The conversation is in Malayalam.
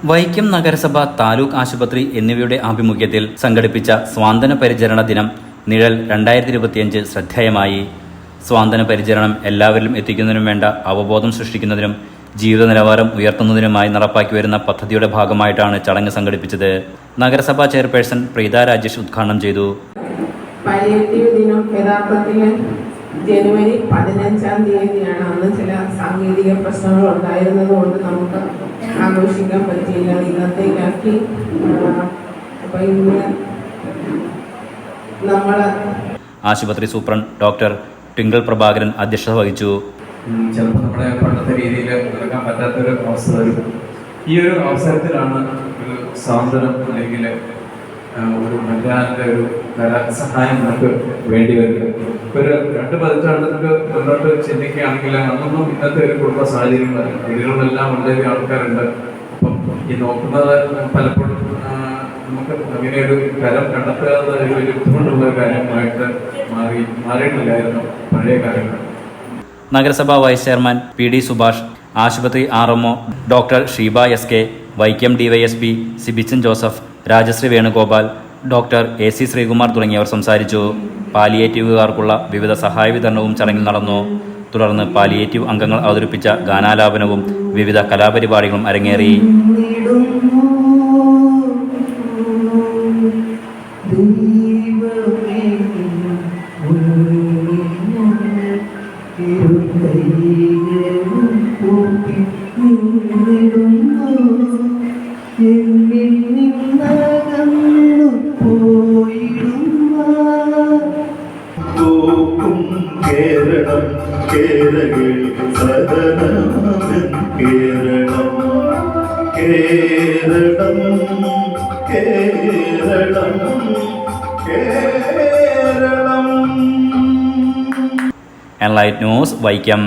വൈക്കം നഗരസഭ, താലൂക്ക് ആശുപത്രി എന്നിവയുടെ ആഭിമുഖ്യത്തിൽ സംഘടിപ്പിച്ച സ്വാന്തന പരിചരണ ദിനം നിഴൽ 2025 ശ്രദ്ധേയമായി. സ്വാന്തന പരിചരണം എല്ലാവരിലും എത്തിക്കുന്നതിനും വേണ്ട അവബോധം സൃഷ്ടിക്കുന്നതിനും ജീവിത നിലവാരം ഉയർത്തുന്നതിനുമായി നടപ്പാക്കി വരുന്ന പദ്ധതിയുടെ ഭാഗമായിട്ടാണ് ചടങ്ങ് സംഘടിപ്പിച്ചത്. നഗരസഭാ ചെയർപേഴ്സൺ പ്രീത രാജേഷ് ഉദ്ഘാടനം ചെയ്തു. പാലിയേറ്റീവ് ദിനം യഥാർത്ഥത്തിൽ ജനുവരി 15-ാം തീയതിയാണ്. അന്ന് ചില സാങ്കേതിക പ്രശ്നങ്ങൾ ഉണ്ടായിരുന്നത് കൊണ്ട് നമുക്ക് ആഘോഷിക്കാൻ പറ്റിയില്ല. ഇന്നത്തേക്കാക്കി. അപ്പം ഇന്ന് നമ്മൾ ആശുപത്രി സൂപ്രണ്ട് ഡോക്ടർ ട്വിങ്കിൾ പ്രഭാകരൻ അധ്യക്ഷത വഹിച്ചു. ചിലപ്പോൾ നമ്മുടെ പണ്ടത്തെ രീതിയിൽ നടക്കാൻ പറ്റാത്തൊരു അവസ്ഥ വരും. ഈ ഒരു അവസരത്തിലാണ് ഒരു സ്വാതന്ത്ര്യം അല്ലെങ്കിൽ ഒരു മറ്റാന്റെ ഒരു സഹായം നമുക്ക് വേണ്ടി വരുന്നത്. ഒരു 2 പതിറ്റാണ്ടുകൾക്ക് മുന്നോട്ട് ചിന്തിക്കുകയാണെങ്കിൽ അന്നൊന്നും ഇന്നത്തെ ഒരു കുടുംബ സാഹചര്യങ്ങൾ വീടുകളിലെല്ലാം വളരെ ആൾക്കാരുണ്ട്. അപ്പം ഈ നോക്കുന്നത് പലപ്പോഴും നമുക്ക് അങ്ങനെ ഒരു കരം കണ്ടെത്തുക ഒരു ബുദ്ധിമുട്ടുള്ള കാര്യമായിട്ട് മാറിയിട്ടില്ലായിരുന്നു പഴയ കാര്യങ്ങൾ. നഗരസഭാ വൈസ് ചെയർമാൻ PD സുഭാഷ്, ആശുപത്രി RMO doctor Sheeba SK, Vaikom DYSP Sibichan Joseph, Rajasree Venugopal, doctor AC Sreekumar തുടങ്ങിയവർ സംസാരിച്ചു. പാലിയേറ്റീവുകാർക്കുള്ള വിവിധ സഹായ വിതരണവും ചടങ്ങിൽ നടന്നു. തുടർന്ന് പാലിയേറ്റീവ് അംഗങ്ങൾ അവതരിപ്പിച്ച ഗാനാലാപനവും വിവിധ കലാപരിപാടികളും അരങ്ങേറി. കേരളം കേരള സദനമൻ കേരളം കേരളം കേരളം കേരളം. Enlight news, Vaikom.